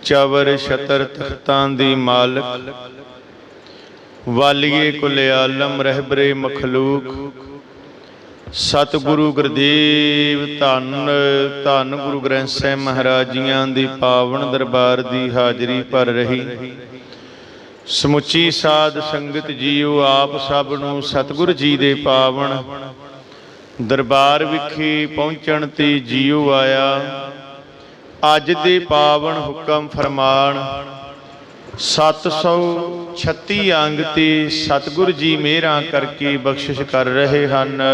चवर छतर तख्तां दी मालिक, वालिए कुल आलम रहबरे मखलूक। सतगुरु गुरदेव धन धन गुरु ग्रंथ साहिब महाराज जियां दी पावन दरबार दी हाजरी भर रही। समुची साध संगत जीओ आप सब नूं सतगुरु जी दे पावन दरबार विखे पहुंचण ते जीओ आया। अज दे पावन हुक्म फरमान 736 अंग ते सतगुरु जी मेहरां करके बख्शिश कर रहे हन।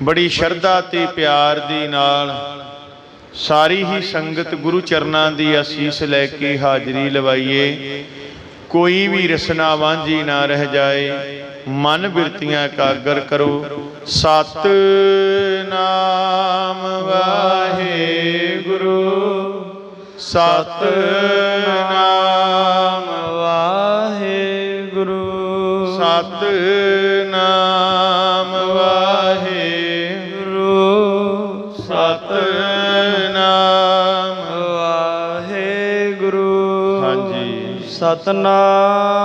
बड़ी शरधा ते प्यार दे नाल सारी ही संगत गुरु चरनां दी असीस लैके हाजरी लवाइए। कोई भी रसना वांझी ना रह जाए। मन बिरतियां एकागर करो। सतनाम वाहेगुरु सतनाम वाहेगुरु सतनाम वाहेगुरु सतनाम वाहेगुरु। हाँ जी, सतनाम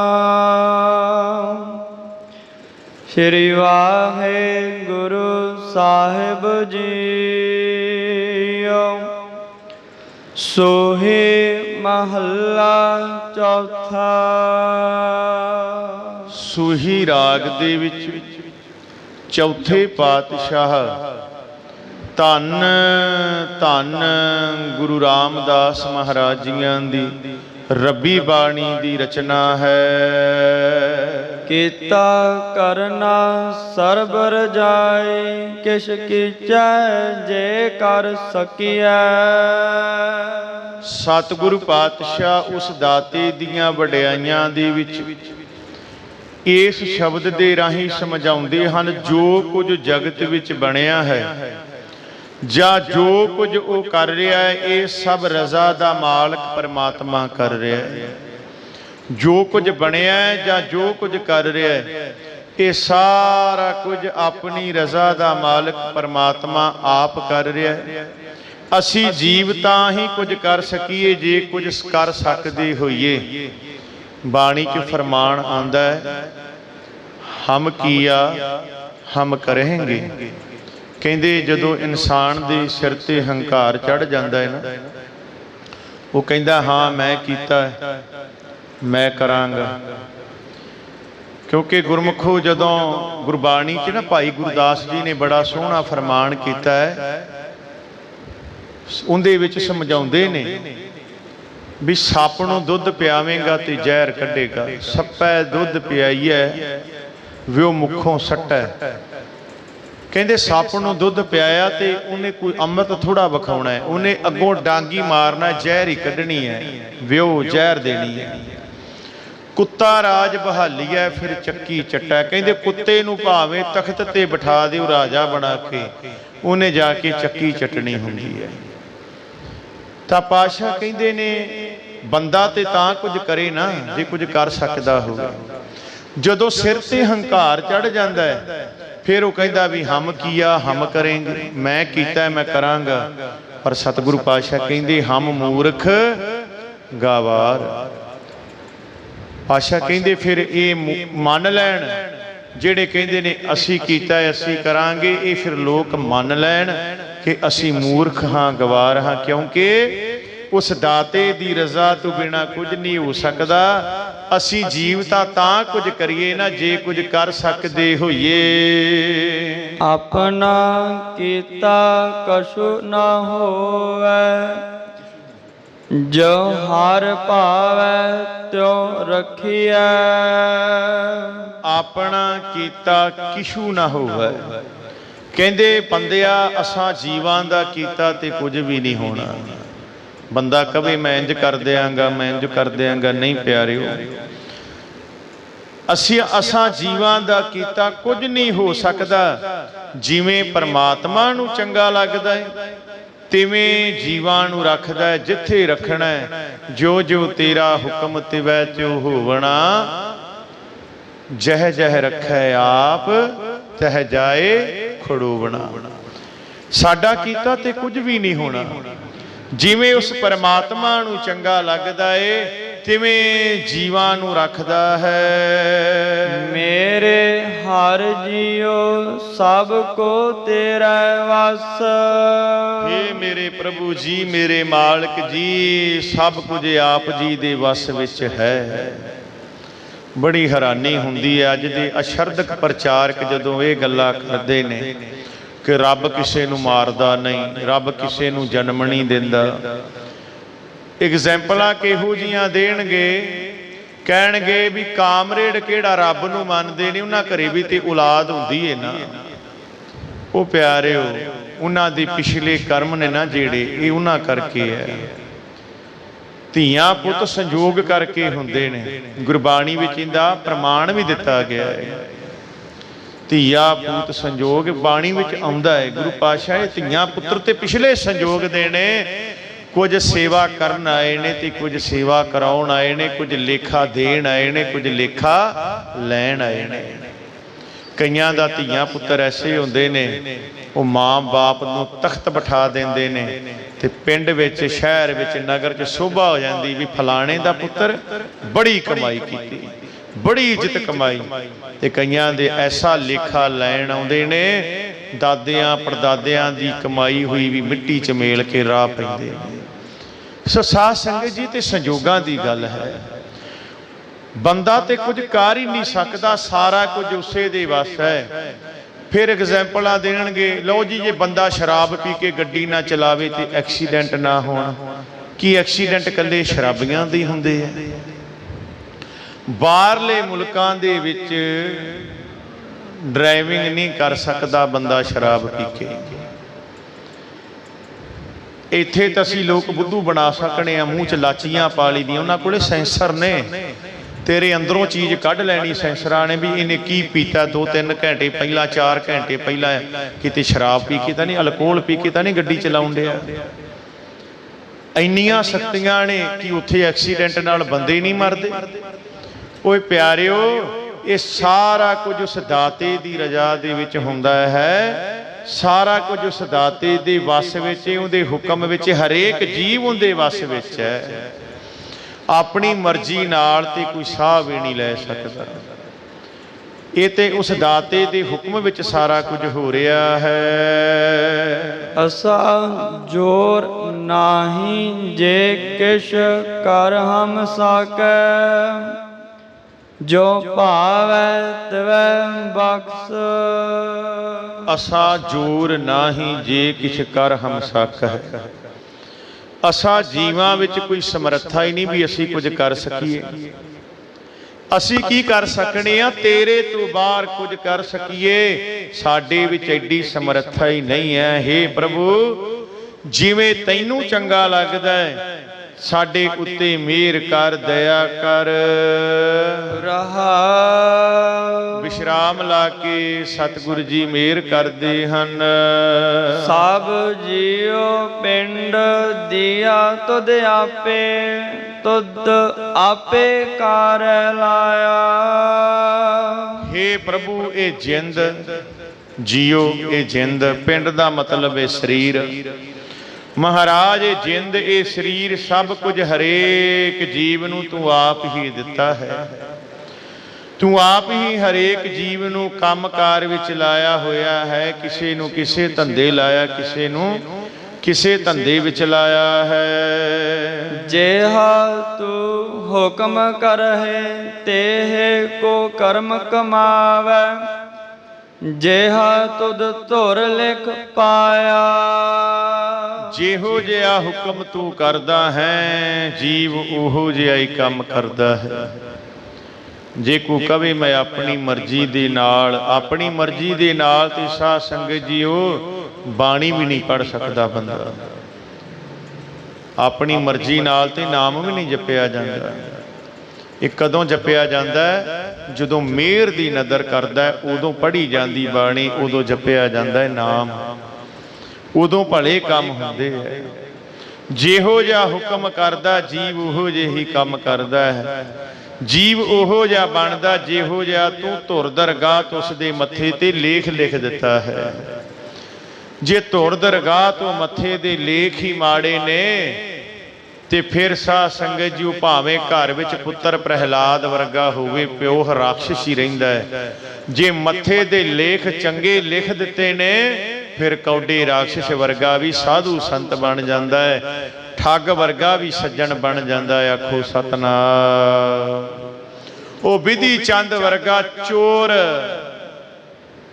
श्री वाहेगुरु साहिब जीओ। सोहे महला चौथा। सूही राग दे विच चौथे पातशाह धन धन गुरु रामदास महाराज जियां दी रब्बी बाणी दी रचना है। कीता करना सरब रजाए, किश कीचै जे कर सकिया। सतगुरु पातशाह उस दाते दियां वडियाइयां दे विच इस शब्द दे राही समझाउंदे हन जो कुछ जगत विच बनिया है ਜਾਂ जो कुछ वो कर रहा है ये सब रजा दा मालक परमात्मा कर रहा है। जो कुछ बनया है ਜਾਂ जो कुछ कर रहा है ये सारा कुछ अपनी रजा दा मालक परमात्मा आप कर रहा है। असी जीव तां ही कुछ कर सकीए जे कुछ कर सकते होइए। बाणी च फरमान आंदा है हम किया हम करेंगे। कहते जदों इंसान के सिर ते हंकार चढ़ जाता है ना, वो कहता हाँ मैं कीता मैं करांगा। क्योंकि गुरमुखो जदों गुरबाणी च ना भाई गुरदास जी ने बड़ा सोहना फरमान किया है। उहदे विच समझाउंदे ने भी सप नूं दुध पियावेंगा ते जहर कढेगा। सप्पै दुध पियाईए विओ मुखों सट्टै। कहते सप नूं दुध पियाया तो उन्हें कोई अमृत थोड़ा विखाउणा है, उन्हें अगों डांगी मारना जहर ही कढ़नी है, व्यो जहर देनी है। कुत्ता राज बहाली है फिर चक्की चट्टा। कहते कुत्ते नूं भावें तख्त ते बिठा दिओ राजा बना के, उन्हें जाके चक्की चटनी हुंदी है। तां पातशाह कहते ने बंदा ते तां कुछ करे ना जे कुछ कर सकदा होवे। जदों सिर ते हंकार चढ़ जाता है फिर वो कहता भी हम किया हम करेंगे, मैं कीता मैं करांगा। पर सतगुरु पातशाह कहते हम मूर्ख गवार। पातशाह कहते फिर ये मान लैन जेड़े कहते ने असी कीता असी करांगे, ये फिर लोग मान लैन कि असी मूर्ख हाँ गवार हाँ। क्योंकि उस दाते दी रजा तो बिना कुछ नहीं हो सकता। असी जीवता तां कुछ करिए ना जे कुछ कर सकते होइए। अपना कीता कछु ना होवै, जो हर पावै त्यों रखिया। अपना कीता किशु ना होवै। कहंदे बंदिया असां जीवां दा कीता ते कुछ भी नहीं होना। बंदा कभी मैं इंज कर देंगा मैं इंज कर देंगा, नहीं प्यारिओ। असां जीवां दा कीता कुछ नहीं हो सकता। जिवें परमात्मा नूं चंगा लगदा है तिवें जीवां नूं रखदा है जिथे रखना है। जो जो तेरा हुक्म तिवै त्यो होवना, जह जह रखै आप तह जाए खड़ोवना। साडा कीता ते कुछ भी नहीं होना। ਜਿਵੇਂ ਉਸ ਪਰਮਾਤਮਾ ਨੂੰ ਚੰਗਾ ਲੱਗਦਾ ਏ ਤਿਵੇਂ ਜੀਵਾਂ ਨੂੰ ਰੱਖਦਾ ਹੈ। ਮੇਰੇ ਹਰ ਜੀਉ ਸਭ ਕੋ ਤੇਰਾ ਵਸ। हे ਮੇਰੇ ਪ੍ਰਭੂ ਜੀ, ਮੇਰੇ ਮਾਲਕ ਜੀ, ਸਭ ਕੁਝ ਆਪ ਜੀ ਦੇ ਵਸ ਵਿੱਚ ਹੈ। ਬੜੀ ਹੈਰਾਨੀ ਹੁੰਦੀ ਹੈ ਅੱਜ ਦੇ ਅਸ਼ਰਦਕ ਪ੍ਰਚਾਰਕ ਜਦੋਂ ਇਹ ਗੱਲਾਂ ਕਰਦੇ ਨੇ ਕਿ ਰੱਬ ਕਿਸੇ ਨੂੰ ਮਾਰਦਾ ਨਹੀਂ, ਰੱਬ ਕਿਸੇ ਨੂੰ ਜਨਮ ਨਹੀਂ ਦਿੰਦਾ। ਐਗਜ਼ੈਂਪਲਾਂ ਕਿਹੋ ਜੀਆਂ ਦੇਣਗੇ, ਕਹਿਣਗੇ ਵੀ ਕਾਮਰੇਡ ਕਿਹੜਾ ਰੱਬ ਨੂੰ ਮੰਨਦੇ ਨੇ, ਉਹਨਾਂ ਘਰੇ ਵੀ ਤੇ ਔਲਾਦ ਹੁੰਦੀ ਹੈ ਨਾ। ਉਹ ਪਿਆਰਿਓ, ਉਹਨਾਂ ਦੇ ਪਿਛਲੇ ਕਰਮ ਨੇ ਨਾ ਜਿਹੜੇ, ਇਹ ਉਹਨਾਂ ਕਰਕੇ ਹੈ। ਧੀਆਂ ਪੁੱਤ ਸੰਜੋਗ ਕਰਕੇ ਹੁੰਦੇ ਨੇ। ਗੁਰਬਾਣੀ ਵਿੱਚ ਇਹਦਾ ਪ੍ਰਮਾਣ ਵੀ ਦਿੱਤਾ ਗਿਆ ਹੈ। ਧੀਆ ਪੁੱਤ ਸੰਜੋਗ ਬਾਣੀ ਵਿੱਚ ਆਉਂਦਾ ਹੈ। ਗੁਰੂ ਪਾਤਸ਼ਾਹ ਇਹ ਧੀਆਂ ਪੁੱਤਰ ਤੇ ਪਿਛਲੇ ਸੰਜੋਗ ਦੇ ਨੇ। ਕੁਝ ਸੇਵਾ ਕਰਨ ਆਏ ਨੇ ਤੇ ਕੁਝ ਸੇਵਾ ਕਰਾਉਣ ਆਏ ਨੇ, ਕੁਝ ਲੇਖਾ ਦੇਣ ਆਏ ਨੇ, ਕੁਝ ਲੇਖਾ ਲੈਣ ਆਏ ਨੇ। ਕਈਆਂ ਦਾ ਧੀਆਂ ਪੁੱਤਰ ਐਸੇ ਹੁੰਦੇ ਨੇ, ਉਹ ਮਾਂ ਬਾਪ ਨੂੰ ਤਖਤ ਬਿਠਾ ਦਿੰਦੇ ਨੇ ਤੇ ਪਿੰਡ ਵਿੱਚ, ਸ਼ਹਿਰ ਵਿੱਚ, ਨਗਰ 'ਚ ਸ਼ੋਭਾ ਹੋ ਜਾਂਦੀ ਵੀ ਫਲਾਣੇ ਦਾ ਪੁੱਤਰ ਬੜੀ ਕਮਾਈ ਕੀਤੀ, ਬੜੀ ਇੱਜ਼ਤ ਕਮਾਈ। ਤੇ ਕਈਆਂ ਦੇ ਐਸਾ ਲੇਖਾ ਲੈਣ ਆਉਂਦੇ ਨੇ, ਦਾਦਿਆਂ ਪੜਦਾਦਿਆਂ ਦੀ ਕਮਾਈ ਹੋਈ ਵੀ ਮਿੱਟੀ 'ਚ ਮੇਲ ਕੇ ਰਾਹ ਪੈਂਦੇ ਨੇ। ਸੋ ਸਾਧ ਸੰਗਤ ਜੀ, ਤੇ ਸੰਜੋਗਾਂ ਦੀ ਗੱਲ ਹੈ। ਬੰਦਾ ਤੇ ਕੁਝ ਕਰ ਹੀ ਨਹੀਂ ਸਕਦਾ, ਸਾਰਾ ਕੁਝ ਉਸੇ ਦੇ ਵੱਸ ਹੈ। ਫਿਰ ਐਗਜ਼ੈਂਪਲਾਂ ਦੇਣਗੇ, ਲਓ ਜੀ ਜੇ ਬੰਦਾ ਸ਼ਰਾਬ ਪੀ ਕੇ ਗੱਡੀ ਨਾ ਚਲਾਵੇ ਤੇ ਐਕਸੀਡੈਂਟ ਨਾ ਹੋਣ। ਕੀ ਐਕਸੀਡੈਂਟ ਇਕੱਲੇ ਸ਼ਰਾਬੀਆਂ ਦੇ ਹੁੰਦੇ ਆ? ਬਾਹਰਲੇ ਮੁਲਕਾਂ ਦੇ ਵਿੱਚ ਡਰਾਈਵਿੰਗ ਨਹੀਂ ਕਰ ਸਕਦਾ ਬੰਦਾ ਸ਼ਰਾਬ ਪੀ ਕੇ। ਇੱਥੇ ਤਾਂ ਅਸੀਂ ਲੋਕ ਬੁੱਧੂ ਬਣਾ ਸਕਣੇ ਆ, ਮੂੰਹ 'ਚ ਲਾਚੀਆਂ ਪਾ ਲਈ ਦੀਆਂ। ਉਹਨਾਂ ਕੋਲੇ ਸੈਂਸਰ ਨੇ, ਤੇਰੇ ਅੰਦਰੋਂ ਚੀਜ਼ ਕੱਢ ਲੈਣੀ ਸੈਂਸਰਾਂ ਨੇ ਵੀ ਇਹਨੇ ਕੀ ਪੀਤਾ 2-3 ਘੰਟੇ ਪਹਿਲਾਂ, 4 ਘੰਟੇ ਪਹਿਲਾਂ, ਕਿਤੇ ਸ਼ਰਾਬ ਪੀ ਕੇ ਤਾਂ ਨਹੀਂ, ਅਲਕੋਹਲ ਪੀ ਕੇ ਤਾਂ ਨਹੀਂ ਗੱਡੀ ਚਲਾਉਣ ਡਿਆ। ਇੰਨੀਆਂ ਸ਼ਕਤੀਆਂ ਨੇ ਕਿ ਉੱਥੇ ਐਕਸੀਡੈਂਟ ਨਾਲ ਬੰਦੇ ਨਹੀਂ ਮਰਦੇ। ਓਏ ਪਿਆਰਿਓ, ਇਹ ਸਾਰਾ ਕੁਝ ਉਸ ਦਾਤੇ ਦੀ ਰਜ਼ਾ ਦੇ ਵਿੱਚ ਹੁੰਦਾ ਹੈ। ਸਾਰਾ ਕੁਝ ਉਸ ਦਾਤੇ ਦੇ ਵਸ ਵਿੱਚ, ਉਹਦੇ ਹੁਕਮ ਵਿੱਚ। ਹਰੇਕ ਜੀਵ ਉਹਦੇ ਵਸ ਵਿੱਚ ਹੈ। ਆਪਣੀ ਮਰਜ਼ੀ ਨਾਲ ਤੇ ਕੋਈ ਸਾਹ ਵੀ ਨਹੀਂ ਲੈ ਸਕਦਾ। ਇਹ ਤੇ ਉਸ ਦਾਤੇ ਦੇ ਹੁਕਮ ਵਿੱਚ ਸਾਰਾ ਕੁਝ ਹੋ ਰਿਹਾ ਹੈ। ਅਸਾ ਜੋਰ ਨਾਹੀ ਜੇ ਕਿਛ ਕਰ ਹਮ ਸਾਕੈ, ਜੋ ਭਾਵੈ ਤਿਵੈ ਬਖਸ਼। ਅਸਾ ਜੋਰ ਨਾਹੀ ਜੇ ਕਿਛ ਕਰ ਹਮ ਸਾਕੈ। ਅਸਾਂ ਜੀਵਾਂ ਵਿੱਚ ਕੋਈ ਸਮਰੱਥਾ ਹੀ ਨਹੀਂ ਵੀ ਅਸੀਂ ਕੁਝ ਕਰ ਸਕੀਏ। ਅਸੀਂ ਕੀ ਕਰ ਸਕਣੇ ਆ? ਤੇਰੇ ਤੋਂ ਬਾਹਰ ਕੁਝ ਕਰ ਸਕੀਏ, ਸਾਡੇ ਵਿੱਚ ਐਡੀ ਸਮਰੱਥਾ ਹੀ ਨਹੀਂ ਹੈ। ਹੇ ਪ੍ਰਭੂ, ਜਿਵੇਂ ਤੈਨੂੰ ਚੰਗਾ ਲੱਗਦਾ ਹੈ ਸਾਡੇ ਉੱਤੇ ਮਿਹਰ ਕਰ, ਦਇਆ ਕਰ। ਰਹਾ ਵਿਸ਼ਰਾਮ ਲਾ ਕੇ ਸਤਿਗੁਰੂ ਜੀ ਮਿਹਰ ਕਰਦੇ ਹਨ। ਸਭ ਜੀਉ ਪਿੰਡ ਦਿਆ ਤੁਧ ਆਪੇ, ਤੁਧ ਆਪੇ ਕਰ ਲਾਇਆ। ਹੇ ਪ੍ਰਭੂ, ਇਹ ਜਿੰਦ ਜੀਓ, ਇਹ ਜਿੰਦ, ਪਿੰਡ ਦਾ ਮਤਲਬ ਹੈ ਸਰੀਰ। ਮਹਾਰਾਜ, ਇਹ ਜਿੰਦ, ਇਹ ਸਰੀਰ, ਸਭ ਕੁਝ ਹਰੇਕ ਜੀਵ ਨੂੰ ਤੂੰ ਆਪ ਹੀ ਦਿੱਤਾ ਹੈ। ਤੂੰ ਆਪ ਹੀ ਹਰੇਕ ਜੀਵ ਨੂੰ ਕੰਮਕਾਰ ਵਿੱਚ ਲਾਇਆ ਹੋਇਆ ਹੈ। ਕਿਸੇ ਨੂੰ ਕਿਸੇ ਧੰਦੇ ਲਾਇਆ, ਕਿਸੇ ਨੂੰ ਕਿਸੇ ਧੰਦੇ ਵਿੱਚ ਲਾਇਆ ਹੈ। ਜਿਹਾ ਤੂੰ ਹੁਕਮ ਕਰਹਿ ਤੇਹ ਕੋ ਕਰਮ ਕਮਾਵੈ, ਜਿਹਾ ਤੁਧ ਧੁਰ ਲਿਖ ਪਾਇਆ। ਜਿਹੋ ਜਿਹਾ ਹੁਕਮ ਤੂੰ ਕਰਦਾ ਹੈ, ਜੀਵ ਉਹੋ ਜਿਹਾ ਹੀ ਕੰਮ ਕਰਦਾ ਹੈ। ਜੇ ਕੋਈ ਕਵੇ ਮੈਂ ਆਪਣੀ ਮਰਜ਼ੀ ਦੇ ਨਾਲ, ਆਪਣੀ ਮਰਜ਼ੀ ਦੇ ਨਾਲ, ਤੇ ਸਾਧ ਸੰਗਤ ਜੀਓ ਬਾਣੀ ਵੀ ਨਹੀਂ ਪੜ੍ਹ ਸਕਦਾ ਬੰਦਾ। ਆਪਣੀ ਮਰਜ਼ੀ ਨਾਲ ਤੇ ਨਾਮ ਵੀ ਨਹੀਂ ਜਪਿਆ ਜਾਂਦਾ। ਇਹ ਕਦੋਂ ਜਪਿਆ ਜਾਂਦਾ? ਜਦੋਂ ਮਿਹਰ ਦੀ ਨਜ਼ਰ ਕਰਦਾ, ਉਦੋਂ ਪੜ੍ਹੀ ਜਾਂਦੀ ਬਾਣੀ, ਉਦੋਂ ਜਪਿਆ ਜਾਂਦਾ ਹੈ ਨਾਮ, ਉਦੋਂ ਭਲੇ ਕੰਮ ਹੁੰਦੇ ਹੈ। ਜਿਹੋ ਜਿਹਾ ਹੁਕਮ ਕਰਦਾ ਜੀਵ ਉਹੋ ਜਿਹੇ ਹੀ ਕੰਮ ਕਰਦਾ ਹੈ। ਜੀਵ ਉਹੋ ਜਿਹਾ ਬਣਦਾ ਜਿਹੋ ਜਿਹਾ ਤੂੰ ਧੁਰ ਦਰਗਾਹ ਉਸ ਦੇ ਮੱਥੇ ਤੇ ਲੇਖ ਲਿਖ ਦਿੱਤਾ ਹੈ। जे धुर दरगाह तो मथे दे लेख ही माड़े ने ते फिर साध संगत जी भावें घर विच पुत्र प्रहलाद वर्गा होवे प्यो राक्षस ही रहिंदा है। जे मथे दे लेख चंगे लिख दिते ने फिर कौडे राक्षस वर्गा भी साधु संत बन जाता है, ठग वर्गा भी सज्जन बन जाता है। आखो सतनाम। ओ विधि चंद वर्गा चोर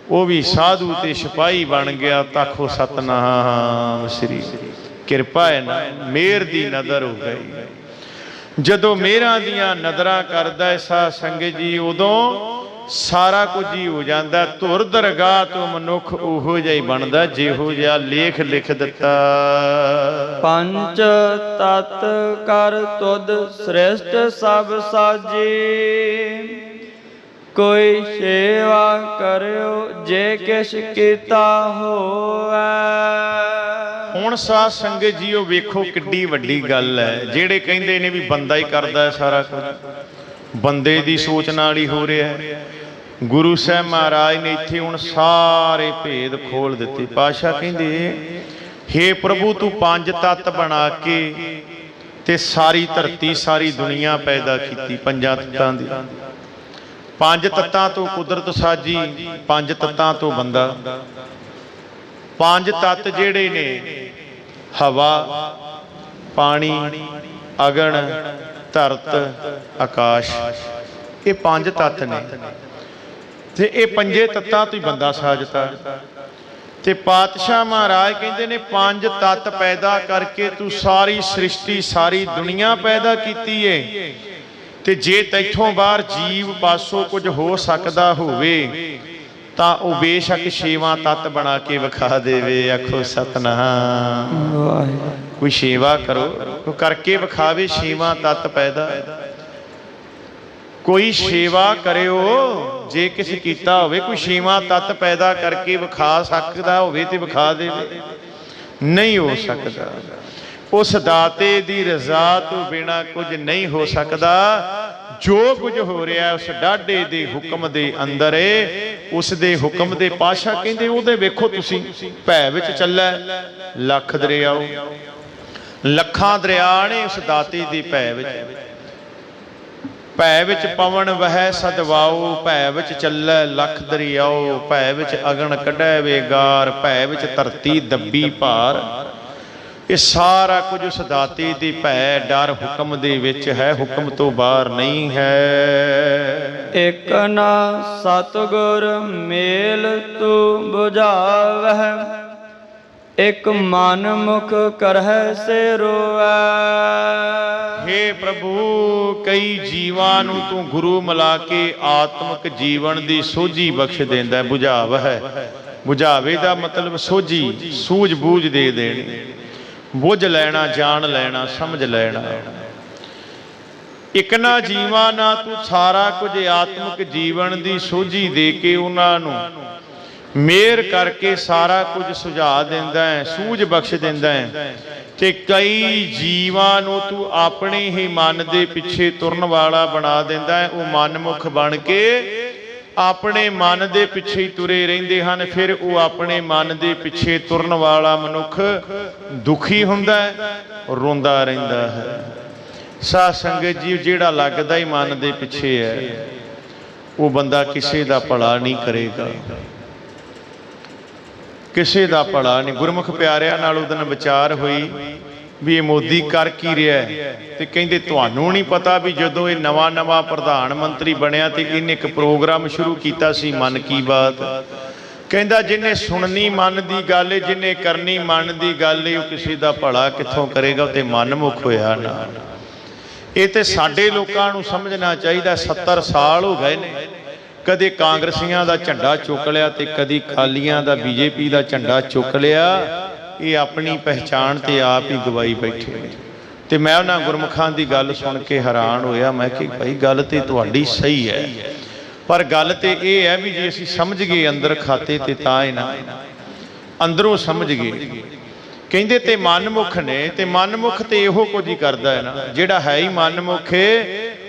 वो भी साधु ते सिपाही बन गया। ताखो सतनाम श्री किरपा है ना, मेहर दी नदर हो गई। जदों मेहरां दियां नदरां करदा है साध संगत जी उदों सारा कुछ ही हो जाता। धुर दरगाह तो मनुख उहो जिहा ही बनदा जिहो जिहा लेख लिख दिता। पंच तत् कर तुद श्रेष्ठ सब साजी, कोई सेवा करियो जे किश कीता होवै। ਹੁਣ ਸਾਧ ਸੰਗਤ ਜੀਓ ਵੇਖੋ ਕਿੱਡੀ ਵੱਡੀ ਗੱਲ ਹੈ। ਜਿਹੜੇ ਕਹਿੰਦੇ ਨੇ ਵੀ ਬੰਦਾ ਹੀ ਕਰਦਾ ਹੈ ਸਾਰਾ ਕੁਝ, ਬੰਦੇ ਦੀ ਸੋਚ ਨਾਲ ਹੀ ਹੋ ਰਿਹਾ ਹੈ। ਗੁਰੂ ਸਾਹਿਬ ਮਹਾਰਾਜ ਨੇ ਇੱਥੇ ਹੁਣ ਸਾਰੇ ਭੇਦ ਖੋਲ ਦਿੱਤੇ। ਪਾਤਸ਼ਾਹ ਕਹਿੰਦੇ ਹੇ ਪ੍ਰਭੂ ਤੂੰ ਪੰਜ ਤੱਤ ਬਣਾ ਕੇ ਤੇ ਸਾਰੀ ਧਰਤੀ ਸਾਰੀ ਦੁਨੀਆ ਪੈਦਾ ਕੀਤੀ ਪੰਜਾਂ ਤੱਤਾਂ ਦੀ। ਪੰਜ ਤੱਤਾਂ ਤੋਂ ਕੁਦਰਤ ਸਾਜੀ, ਪੰਜ ਤੱਤਾਂ ਤੋਂ ਬੰਦਾ। ਪੰਜ ਤੱਤ ਜਿਹੜੇ ਨੇ ਹਵਾ, ਪਾਣੀ, ਅਗਨ, ਧਰਤ, ਆਕਾਸ਼, ਇਹ ਪੰਜ ਤੱਤ ਨੇ ਤੇ ਇਹ ਪੰਜੇ ਤੱਤਾਂ ਤੋਂ ਹੀ ਬੰਦਾ ਸਾਜਤਾ। ਤੇ ਪਾਤਸ਼ਾਹ ਮਹਾਰਾਜ ਕਹਿੰਦੇ ਨੇ ਪੰਜ ਤੱਤ ਪੈਦਾ ਕਰਕੇ ਤੂੰ ਸਾਰੀ ਸ੍ਰਿਸ਼ਟੀ ਸਾਰੀ ਦੁਨੀਆ ਪੈਦਾ ਕੀਤੀ ਏ। ਤੇ ਜੇ ਤੈਥੋਂ ਬਾਹਰ ਜੀਵ ਪਾਸੋਂ ਕੁਝ ਹੋ ਸਕਦਾ ਹੋਵੇ ਤਾਂ ਉਹ ਬੇਸ਼ੱਕ ਛੇਵਾਂ ਤੱਤ ਬਣਾ ਕੇ ਵਿਖਾ ਦੇਵੇ। ਆਖੋ ਸਤਨਾਮ। ਕੋਈ ਸੇਵਾ ਕਰੋ, ਕੋਈ ਕਰਕੇ ਵਿਖਾਵੇ ਛੇਵਾਂ ਤੱਤ ਪੈਦਾ। ਕੋਈ ਸੇਵਾ ਕਰਿਓ ਜੇ ਕਿਸੇ ਕੀਤਾ ਹੋਵੇ, ਕੋਈ ਛੇਵਾਂ ਤੱਤ ਪੈਦਾ ਕਰਕੇ ਵਿਖਾ ਸਕਦਾ ਹੋਵੇ ਤੇ ਵਿਖਾ ਦੇਵੇ। ਨਹੀਂ ਹੋ ਸਕਦਾ। ਉਸ ਦਾਤੇ ਦੀ ਰਜ਼ਾ ਤੋਂ ਬਿਨਾਂ ਕੁਝ ਨਹੀਂ ਹੋ ਸਕਦਾ। ਜੋ ਕੁਝ ਹੋ ਰਿਹਾ ਉਸ ਡਾਢੇ ਦੇ ਹੁਕਮ ਦੇ ਅੰਦਰ ਏ। ਉਸ ਦੇ ਹੁਕਮ ਦੇ ਪਾਤਸ਼ਾਹ ਕਹਿੰਦੇ ਉਹਦੇ ਵੇਖੋ ਤੁਸੀਂ ਭੈ ਵਿੱਚ ਚੱਲੈ ਲੱਖ ਦਰਿਆਓ। ਲੱਖਾਂ ਦਰਿਆ ਨੇ ਉਸ ਦਾਤੇ ਦੀ ਭੈ ਵਿੱਚ। ਭੈ ਵਿੱਚ ਪਵਨ ਵਹਿ ਸਦਵਾਓ, ਭੈ ਵਿੱਚ ਚੱਲੈ ਲੱਖ ਦਰਿਆਓ। ਭੈ ਵਿੱਚ ਅਗਨ ਕੱਢੈ ਵੇਗਾਰ, ਭੈ ਵਿੱਚ ਧਰਤੀ ਦੱਬੀ ਭਾਰ। ਇਹ ਸਾਰਾ ਕੁਝ ਉਸ ਦਾਤੇ ਦੇ ਭੈ ਡਰ ਹੁਕਮ ਦੇ ਵਿੱਚ ਹੈ, ਹੁਕਮ ਤੋਂ ਬਾਹਰ ਨਹੀਂ ਹੈ। ਇਕ ਨਾ ਸਤਿਗੁਰ ਮੇਲ ਤੂੰ ਬੁਝਾਵਹਿ, ਇਕ ਮਨ ਮੁਖ ਕਰਹਿ ਸੇ ਰੋਵੈ। ਹੇ ਪ੍ਰਭੂ ਕਈ ਜੀਵਾਂ ਨੂੰ ਤੂੰ ਗੁਰੂ ਮਿਲਾ ਕੇ ਆਤਮਿਕ ਜੀਵਨ ਦੀ ਸੋਝੀ ਬਖਸ਼ ਦਿੰਦਾ। ਬੁਝਾਵ ਹੈ, ਬੁਝਾਵੇ ਦਾ ਮਤਲਬ ਸੋਝੀ, ਸੂਝ ਬੂਝ ਦੇ ਦੇਣੀ, ਬੁੱਝ ਲੈਣਾ, ਜਾਣ ਲੈਣਾ, ਸਮਝ ਲੈਣਾ। ਇਕਨਾ ਜੀਵਾਂ ਨਾਲ ਤੂੰ ਸਾਰਾ ਕੁਝ ਆਤਮਿਕ ਜੀਵਨ ਦੀ ਸੋਝੀ ਦੇ ਕੇ ਉਹਨਾਂ ਨੂੰ ਮਿਹਰ ਕਰਕੇ ਸਾਰਾ ਕੁਝ ਸੁਝਾ ਦਿੰਦਾ ਹੈ, ਸੂਝ ਬਖਸ਼ ਦਿੰਦਾ ਹੈ। ਤੇ ਕਈ ਜੀਵਾਂ ਨੂੰ ਤੂੰ ਆਪਣੇ ਹੀ ਮਨ ਦੇ ਪਿੱਛੇ ਤੁਰਨ ਵਾਲਾ ਬਣਾ ਦਿੰਦਾ ਹੈ। ਉਹ ਮਨਮੁਖ ਬਣ ਕੇ ਆਪਣੇ ਮਨ ਦੇ ਪਿੱਛੇ ਹੀ ਤੁਰੇ ਰਹਿੰਦੇ ਹਨ। ਫਿਰ ਉਹ ਆਪਣੇ ਮਨ ਦੇ ਪਿੱਛੇ ਤੁਰਨ ਵਾਲਾ ਮਨੁੱਖ ਦੁਖੀ ਹੁੰਦਾ ਹੈ, ਰੋਂਦਾ ਰਹਿੰਦਾ ਹੈ। ਸਾਧ ਸੰਗਤ ਜੀ ਜਿਹੜਾ ਲੱਗਦਾ ਹੀ ਮਨ ਦੇ ਪਿੱਛੇ ਹੈ ਉਹ ਬੰਦਾ ਕਿਸੇ ਦਾ ਭਲਾ ਨਹੀਂ ਕਰੇਗਾ, ਕਿਸੇ ਦਾ ਭਲਾ ਨਹੀਂ। ਗੁਰਮੁਖ ਪਿਆਰਿਆਂ ਨਾਲ ਉਹ ਦਿਨ ਵਿਚਾਰ ਹੋਈ ਵੀ ਇਹ ਮੋਦੀ ਕਰ ਕੀ ਰਿਹਾ ਤੇ ਕਹਿੰਦੇ ਤੁਹਾਨੂੰ ਨਹੀਂ ਪਤਾ ਵੀ ਜਦੋਂ ਇਹ ਨਵਾਂ ਪ੍ਰਧਾਨ ਮੰਤਰੀ ਬਣਿਆ ਤੇ ਇਹਨੇ ਇੱਕ ਪ੍ਰੋਗਰਾਮ ਸ਼ੁਰੂ ਕੀਤਾ ਸੀ ਮਨ ਕੀ ਬਾਤ। ਕਹਿੰਦਾ ਜਿਹਨੇ ਸੁਣਨੀ ਮਨ ਦੀ ਗੱਲ ਏ, ਜਿਹਨੇ ਕਰਨੀ ਮਨ ਦੀ ਗੱਲ ਏ, ਉਹ ਕਿਸੇ ਦਾ ਭਲਾ ਕਿੱਥੋਂ ਕਰੇਗਾ। ਤੇ ਮਨਮੁਖ ਹੋਇਆ ਨਾ। ਇਹ ਤੇ ਸਾਡੇ ਲੋਕਾਂ ਨੂੰ ਸਮਝਣਾ ਚਾਹੀਦਾ। 70 ਸਾਲ ਹੋ ਗਏ ਨੇ, ਕਦੇ ਕਾਂਗਰਸੀਆਂ ਦਾ ਝੰਡਾ ਚੁੱਕ ਲਿਆ ਤੇ ਕਦੀ ਅਕਾਲੀਆਂ ਦਾ ਬੀਜੇਪੀ ਦਾ ਝੰਡਾ ਚੁੱਕ ਲਿਆ। ਇਹ ਆਪਣੀ ਪਹਿਚਾਣ ਤੇ ਆਪ ਹੀ ਗਵਾਈ ਬੈਠੇ ਨੇ। ਤੇ ਮੈਂ ਉਹਨਾਂ ਗੁਰਮੁਖਾਂ ਦੀ ਗੱਲ ਸੁਣ ਕੇ ਹੈਰਾਨ ਹੋਇਆ। ਮੈਂ ਕਿ ਭਾਈ ਗੱਲ ਤੇ ਤੁਹਾਡੀ ਸਹੀ ਹੈ, ਪਰ ਗੱਲ ਤੇ ਇਹ ਹੈ ਵੀ ਜੇ ਅਸੀਂ ਸਮਝ ਗਏ ਅੰਦਰ ਖਾਤੇ ਤੇ ਤਾਂ ਹੀ ਨਾ, ਅੰਦਰੋਂ ਸਮਝ ਗਏ। ਕਹਿੰਦੇ ਤੇ ਮਨਮੁਖ ਨੇ, ਤੇ ਮਨਮੁਖ ਤੇ ਇਹੋ ਕੁਝ ਹੀ ਕਰਦਾ ਹੈ ਨਾ। ਜਿਹੜਾ ਹੈ ਹੀ ਮਨਮੁਖ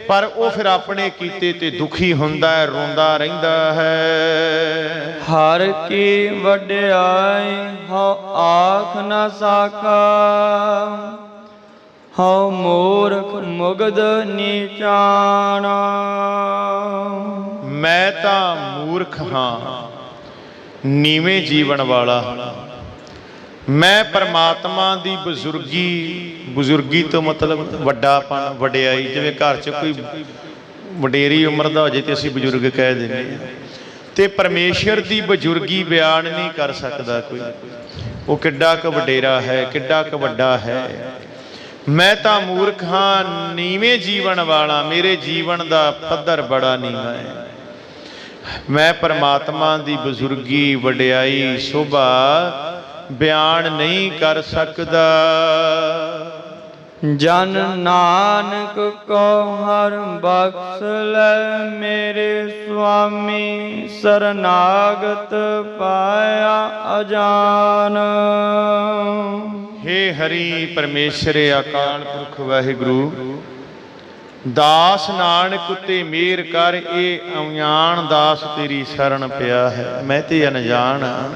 ਪਰ ਉਹ ਫਿਰ ਆਪਣੇ ਕੀਤੇ ਤੇ ਦੁਖੀ ਹੁੰਦਾ ਹੈ, ਰੋਂਦਾ ਰਹਿੰਦਾ ਹੈ। ਹਰ ਕੀ ਵਡਿਆਈ ਹਉ ਆਖ ਨਾ ਸਾਕਾ, ਹਉ ਮੂਰਖ ਮੁਗਧ ਨੀਚਾਣਾ। ਮੈਂ ਤਾਂ ਮੂਰਖ ਹਾਂ, ਨੀਵੇਂ ਜੀਵਨ ਵਾਲਾ। ਮੈਂ ਪਰਮਾਤਮਾ ਦੀ ਬਜ਼ੁਰਗੀ ਤੋਂ ਮਤਲਬ ਵੱਡਾਪਨ, ਵਡਿਆਈ, ਜਿਵੇਂ ਘਰ 'ਚ ਕੋਈ ਵਡੇਰੀ ਉਮਰ ਦਾ ਹੋ ਜੇ ਤੇ ਅਸੀਂ ਬਜ਼ੁਰਗ ਕਹਿ ਦਿੰਦੇ ਹਾਂ, ਤੇ ਪਰਮੇਸ਼ਰ ਦੀ ਬਜ਼ੁਰਗੀ ਬਿਆਨ ਨਹੀਂ ਕਰ ਸਕਦਾ ਕੋਈ। ਉਹ ਕਿੱਡਾ ਕੁ ਵਡੇਰਾ ਹੈ, ਕਿੱਡਾ ਕੁ ਵੱਡਾ ਹੈ। ਮੈਂ ਤਾਂ ਮੂਰਖ ਹਾਂ, ਨੀਵੇਂ ਜੀਵਨ ਵਾਲਾ, ਮੇਰੇ ਜੀਵਨ ਦਾ ਪੱਧਰ ਬੜਾ ਨੀਵਾਂ ਹੈ। ਮੈਂ ਪਰਮਾਤਮਾ ਦੀ ਬਜ਼ੁਰਗੀ, ਵਡਿਆਈ, ਸ਼ੋਭਾ ਬਿਆਨ ਨਹੀਂ ਕਰ ਸਕਦਾ। ਜਨ ਨਾਨਕ ਕੋ ਹਰ ਬਖਸ਼ ਲੈ, ਮੇਰੇ ਸੁਆਮੀ ਸਰਨਾਗਤ ਪਾਇਆ ਅਜਾਨ। ਹੇ ਹਰੀ ਪਰਮੇਸ਼ਰ ਅਕਾਲ ਪੁਰਖ ਵਾਹਿਗੁਰੂ, ਦਾਸ ਨਾਨਕ ਉਤੇ ਮਿਹਰ ਕਰ, ਇਹ ਅਣਜਾਣ ਦਾਸ ਤੇਰੀ ਸ਼ਰਨ ਪਿਆ ਹੈ। ਮੈਂ ਤੇ ਅਣਜਾਣ ਹਾਂ,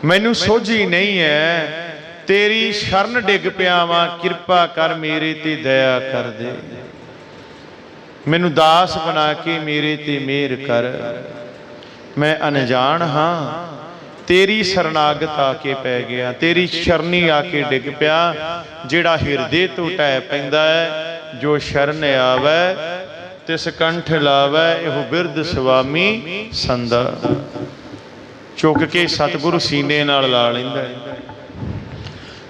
ਮੈਨੂੰ ਸੋਝੀ ਨਹੀਂ ਹੈ, ਤੇਰੀ ਸ਼ਰਨ ਡਿੱਗ ਪਿਆ ਵਾਂ, ਕਿਰਪਾ ਕਰ ਮੇਰੇ ਤੇ ਦਇਆ ਕਰ ਦੇ। ਮੈਨੂੰ ਦਾਸ ਬਣਾ ਕੇ ਮੇਰੇ ਤੇ ਮਿਹਰ ਕਰ। ਮੈਂ ਅਣਜਾਣ ਹਾਂ, ਤੇਰੀ ਸ਼ਰਨਾਗਤ ਆ ਕੇ ਪੈ ਗਿਆ, ਤੇਰੀ ਸ਼ਰਨੀ ਆ ਕੇ ਡਿੱਗ ਪਿਆ। ਜਿਹੜਾ ਹਿਰਦੇ ਤੋਂ ਢਹਿ ਪੈਂਦਾ ਹੈ, ਜੋ ਸ਼ਰਨ ਆਵੈ ਤਿਸ ਕੰਠ ਲਾਵੈ, ਇਹੋ ਬਿਰਧ ਸੁਆਮੀ ਸੰਦਾ। ਚੁੱਕ ਕੇ ਸਤਿਗੁਰੂ ਸੀਨੇ ਨਾਲ ਲਾ ਲੈਂਦਾ ਹੈ।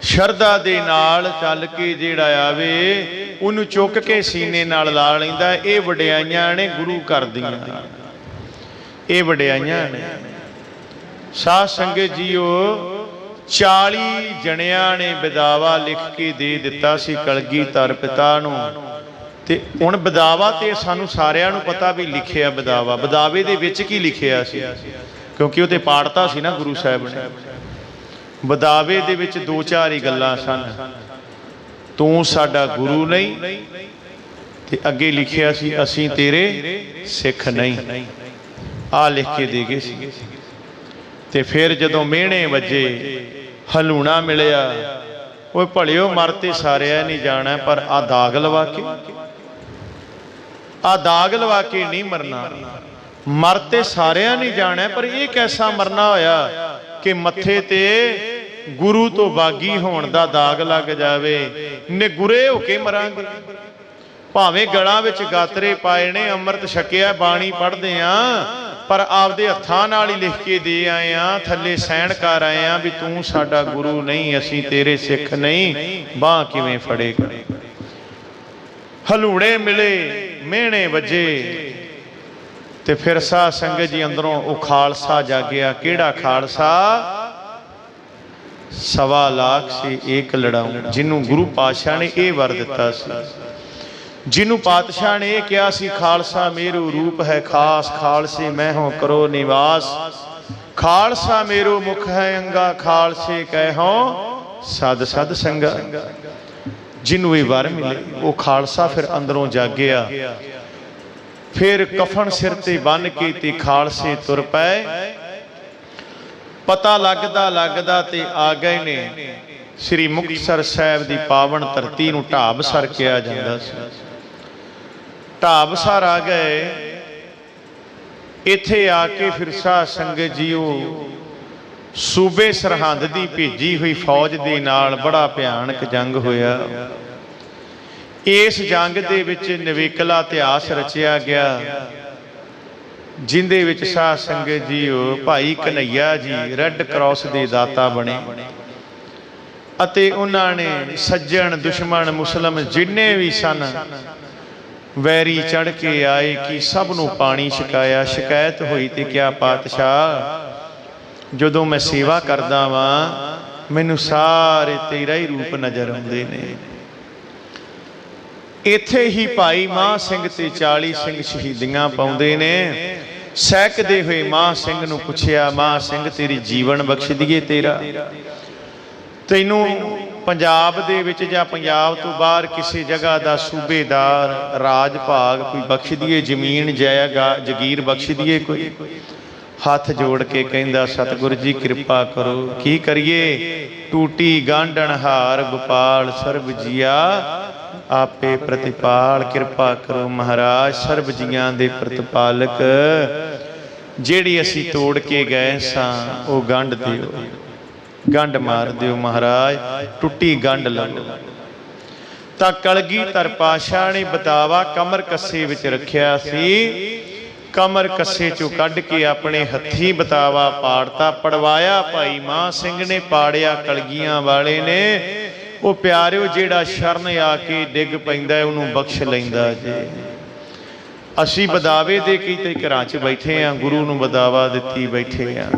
ਸ਼ਰਧਾ ਦੇ ਨਾਲ ਚੱਲ ਕੇ ਜਿਹੜਾ ਆਵੇ, ਉਹਨੂੰ ਚੁੱਕ ਕੇ ਸੀਨੇ ਨਾਲ ਲਾ ਲੈਂਦਾ। ਇਹ ਵਡਿਆਈਆਂ ਨੇ ਗੁਰੂ ਘਰ ਦੀਆਂ, ਇਹ ਵਡਿਆਈਆਂ ਨੇ। ਸਾਧ ਸੰਗਤ ਜੀਓ, 40 ਜਣਿਆਂ ਨੇ ਬਿਦਾਵਾ ਲਿਖ ਕੇ ਦੇ ਦਿੱਤਾ ਸੀ ਕਲਗੀਧਰ ਪਿਤਾ ਨੂੰ। ਤੇ ਹੁਣ ਬਿਦਾਵਾ ਤੇ ਸਾਨੂੰ ਸਾਰਿਆਂ ਨੂੰ ਪਤਾ ਵੀ ਲਿਖਿਆ ਬਿਦਾਵਾ। ਬਿਦਾਵੇ ਦੇ ਵਿੱਚ ਕੀ ਲਿਖਿਆ ਸੀ, ਕਿਉਂਕਿ ਉਹ ਤੇ ਪਾੜਤਾ ਸੀ ਨਾ ਗੁਰੂ ਸਾਹਿਬ ਨੇ। ਬਿਦਾਵੇ ਦੇ ਵਿੱਚ 2-4 ਹੀ ਗੱਲਾਂ ਸਨ। ਤੂੰ ਸਾਡਾ ਗੁਰੂ ਨਹੀਂ, ਤੇ ਅੱਗੇ ਲਿਖਿਆ ਸੀ ਅਸੀਂ ਤੇਰੇ ਸਿੱਖ ਨਹੀਂ। ਆਹ ਲਿਖ ਕੇ ਦੇ ਗਏ ਸੀ। ਤੇ ਫਿਰ ਜਦੋਂ ਮਿਹਣੇ ਵੱਜੇ, ਹਲੂਣਾ ਮਿਲਿਆ, ਉਹ ਭਲਿਓ ਮਰ ਤੇ ਸਾਰਿਆਂ ਨਹੀਂ ਜਾਣਾ, ਪਰ ਆ ਦਾਗ ਲਵਾ ਕੇ, ਆ ਦਾਗ ਲਵਾ ਕੇ ਨਹੀਂ ਮਰਨਾ। ਮਰ ਤੇ ਸਾਰਿਆਂ ਨਹੀਂ ਜਾਣਾ, ਪਰ ਇਹ ਕੈਸਾ ਮਰਨਾ ਹੋਇਆ ਕਿ ਮੱਥੇ ਤੇ ਗੁਰੂ ਤੋਂ ਬਾਗੀ ਹੋਣ ਦਾ ਦਾਗ ਲੱਗ ਜਾਵੇ। ਨਿਗੁਰੇ ਹੋ ਕੇ ਮਰਾਂਗੇ, ਭਾਵੇਂ ਗਲਾਂ ਵਿੱਚ ਗਾਤਰੇ ਪਾਏ ਨੇ, ਅੰਮ੍ਰਿਤ ਛਕਿਆ, ਬਾਣੀ ਪੜ੍ਹਦੇ ਆ, ਪਰ ਆਪਦੇ ਹੱਥਾਂ ਨਾਲ ਹੀ ਲਿਖ ਕੇ ਦੇ ਆਏ ਆ, ਥੱਲੇ ਸਾਈਨ ਕਰ ਆਏ ਆ ਵੀ ਤੂੰ ਸਾਡਾ ਗੁਰੂ ਨਹੀਂ, ਅਸੀਂ ਤੇਰੇ ਸਿੱਖ ਨਹੀਂ। ਬਾਂਹ ਕਿਵੇਂ ਫੜੇਗਾ? ਹਲੂਣੇ ਮਿਲੇ, ਮਿਹਣੇ ਵੱਜੇ, ਤੇ ਫਿਰ ਸਾਧ ਸੰਗਤ ਜੀ ਅੰਦਰੋਂ ਉਹ ਖਾਲਸਾ ਜਾਗਿਆ। ਕਿਹੜਾ ਖਾਲਸਾ? 1.25 ਲੱਖ ਸੀ ਏਕ ਲੜਾਊ, ਜਿਹਨੂੰ ਗੁਰੂ ਪਾਤਸ਼ਾਹ ਨੇ ਇਹ ਵਰ ਦਿੱਤਾ ਸੀ। ਜਿਹਨੂੰ ਪਾਤਸ਼ਾਹ ਨੇ ਇਹ ਕਿਹਾ ਸੀ, ਖਾਲਸਾ ਮੇਰੂ ਰੂਪ ਹੈ ਖਾਸ, ਖਾਲਸੇ ਮੈਂ ਹੋ ਕਰੋ ਨਿਵਾਸ। ਖਾਲਸਾ ਮੇਰੂ ਮੁਖ ਹੈ ਅੰਗਾ, ਖਾਲਸੇ ਕਹਿ ਸਦ ਸਦ ਸੰਗਾ। ਜਿਹਨੂੰ ਇਹ ਵਰ ਮਿਲੇ, ਉਹ ਖਾਲਸਾ ਫਿਰ ਅੰਦਰੋਂ ਜਾਗਿਆ। ਫਿਰ ਕਫਨ ਸਿਰ ਤੇ ਬੰਨ ਕੇ ਤੇ ਖਾਲਸੇ ਤੁਰ ਪਏ। ਪਤਾ ਲੱਗਦਾ ਤੇ ਆ ਗਏ ਨੇ ਸ੍ਰੀ ਮੁਕਤਸਰ ਸਾਹਿਬ ਦੀ ਪਾਵਨ ਧਰਤੀ ਨੂੰ। ਢਾਬਸਰ ਕਿਹਾ ਜਾਂਦਾ ਸੀ। ਢਾਬਸਰ ਆ ਗਏ। ਇੱਥੇ ਆ ਕੇ ਫਿਰ ਸਾਧ ਸੰਗਤ ਜੀਓ, ਸੂਬੇ ਸਰਹੰਦ ਦੀ ਭੇਜੀ ਹੋਈ ਫੌਜ ਦੇ ਨਾਲ ਬੜਾ ਭਿਆਨਕ ਜੰਗ ਹੋਇਆ। ਇਸ ਜੰਗ ਦੇ ਵਿੱਚ ਨਿਵੇਕਲਾ ਇਤਿਹਾਸ ਰਚਿਆ ਗਿਆ, ਜਿੰਦੇ ਵਿੱਚ ਸਾਧ ਸੰਗਤ ਜੀਓ ਭਾਈ ਕਨਈਆ ਜੀ ਰੈੱਡ ਕਰਾਸ ਦੇ ਦਾਤਾ ਬਣੇ, ਅਤੇ ਉਹਨਾਂ ਨੇ ਸੱਜਣ ਦੁਸ਼ਮਣ ਮੁਸਲਮ ਜਿੰਨੇ ਵੀ ਸਨ, ਵੈਰੀ ਚੜ ਕੇ ਆਏ ਕਿ ਸਭ ਨੂੰ ਪਾਣੀ ਛਕਾਇਆ। ਸ਼ਿਕਾਇਤ ਹੋਈ ਤੇ ਕਿਹਾ, ਪਾਤਸ਼ਾਹ ਜਦੋਂ ਮੈਂ ਸੇਵਾ ਕਰਦਾ ਵਾਂ, ਮੈਨੂੰ ਸਾਰੇ ਤੇਰਾ ਹੀ ਰੂਪ ਨਜ਼ਰ ਆਉਂਦੇ ਨੇ। ਇੱਥੇ ਹੀ ਭਾਈ ਮਾਹ ਸਿੰਘ ਤੇ 40 ਸਿੰਘ ਸ਼ਹੀਦੀਆਂ ਪਾਉਂਦੇ ਨੇ। ਸਹਿਕਦੇ ਹੋਏ ਮਾਹ ਸਿੰਘ ਨੂੰ ਪੁੱਛਿਆ, ਮਾਹ ਸਿੰਘ ਤੇਰੀ ਜੀਵਨ ਬਖਸ਼ ਦੀਏ, ਤੈਨੂੰ ਪੰਜਾਬ ਦੇ ਵਿੱਚ ਜਾਂ ਪੰਜਾਬ ਤੋਂ ਬਾਹਰ ਕਿਸੇ ਜਗ੍ਹਾ ਦਾ ਸੂਬੇਦਾਰ ਰਾਜ ਭਾਗ ਕੋਈ ਬਖਸ਼ ਦੀਏ, ਜ਼ਮੀਨ ਜਗੀਰ ਬਖਸ਼ ਦੀਏ, ਕੋਈ ਹੱਥ ਜੋੜ ਕੇ ਕਹਿੰਦਾ ਸਤਿਗੁਰੂ ਜੀ ਕਿਰਪਾ ਕਰੋ। ਕੀ ਕਰੀਏ? ਟੂਟੀ ਗਾਂਢਣ ਹਾਰ ਗੋਪਾਲ ਸਰਬ ਜੀਆ ਆਪੇ ਪ੍ਰਤਿਪਾਲ। ਕਿਰਪਾ ਕਰੋ ਮਹਾਰਾਜ, ਸਰਬ ਜੀਆਂ ਦੇ ਪ੍ਰਤਿਪਾਲਕ, ਜਿਹੜੀ ਅਸੀਂ ਤੋੜ ਕੇ ਗਏ ਸਾਂ ਉਹ ਗੰਢ ਦਿਓ, ਗੰਢ ਮਾਰ ਦਿਓ ਮਹਾਰਾਜ, ਟੁੱਟੀ ਗੰਢ ਲਵੋ। ਤਾਂ ਕਲਗੀਧਰ ਪਾਤਸ਼ਾਹ ਨੇ ਬਤਾਵਾ ਕਮਰ ਕੱਸੇ ਵਿੱਚ ਰੱਖਿਆ ਸੀ, ਕਮਰ ਕੱਸੇ ਚੋਂ ਕੱਢ ਕੇ ਆਪਣੇ ਹੱਥੀਂ ਬਤਾਵਾ ਪਾੜਤਾ, ਪੜਵਾਇਆ ਭਾਈ ਮਾਨ ਸਿੰਘ ਨੇ, ਪਾੜਿਆ ਕਲਗੀਆਂ ਵਾਲੇ ਨੇ। ਉਹ ਪਿਆਰਿਓ ਜਿਹੜਾ ਸ਼ਰਨ ਆ ਕੇ ਡਿੱਗ ਪੈਂਦਾ ਉਹਨੂੰ ਬਖਸ਼ ਲੈਂਦਾ ਜੇ। ਅਸੀਂ ਬਦਾਵੇ ਦੇ ਕੀਤੇ ਘਰਾਂ 'ਚ ਬੈਠੇ ਆ, ਗੁਰੂ ਨੂੰ ਬਦਾਵਾ ਦਿੱਤੀ ਬੈਠੇ ਆ।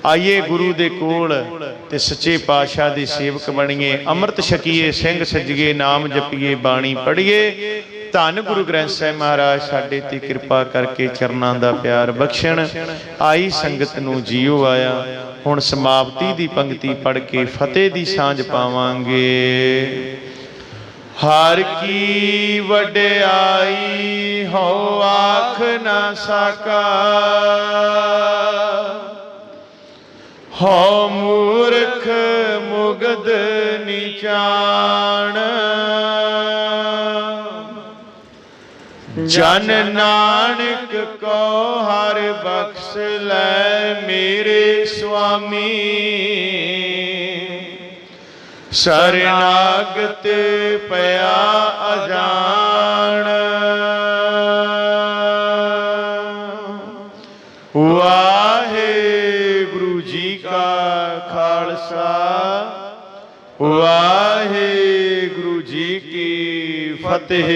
ਆਈਏ ਗੁਰੂ ਦੇ ਕੋਲ ਤੇ ਸੱਚੇ ਪਾਤਸ਼ਾਹ ਦੇ ਸੇਵਕ ਬਣੀਏ, ਅੰਮ੍ਰਿਤ ਛਕੀਏ, ਸਿੰਘ ਸਜੀਏ, ਨਾਮ ਜਪੀਏ, ਬਾਣੀ ਪੜ੍ਹੀਏ। ਧੰਨ ਗੁਰੂ ਗ੍ਰੰਥ ਸਾਹਿਬ ਮਹਾਰਾਜ ਸਾਡੇ ਤੇ ਕਿਰਪਾ ਕਰਕੇ ਚਰਨਾਂ ਦਾ ਪਿਆਰ ਬਖਸ਼ਣ। ਆਈ ਸੰਗਤ ਨੂੰ ਜੀਓ ਆਇਆ। ਹੁਣ ਸਮਾਪਤੀ ਦੀ ਪੰਕਤੀ ਪੜ੍ਹ ਕੇ ਫਤਿਹ ਦੀ ਸਾਂਝ ਪਾਵਾਂਗੇ। ਹਰ ਕੀ ਵਡਿਆਈ ਹੋ ਆਖ ਨਾ ਸਕਾ, ਹੋ ਮੂਰਖ ਮੁਗਧ ਨਿਚਾਣ। ਜਨ ਨਾਨਕ ਕੋ ਹਰ ਬਖਸ਼ ਲੈ ਮੇਰੇ ਸੁਆਮੀ, ਸਰਨਾਗਤ ਪਿਆ ਅਜਾਣ। ਵਾਹਿਗੁਰੂ ਜੀ ਕਾ ਖਾਲਸਾ, ਵਾਹਿਗੁਰੂ ਜੀ ਕੀ ਫਤਿਹ।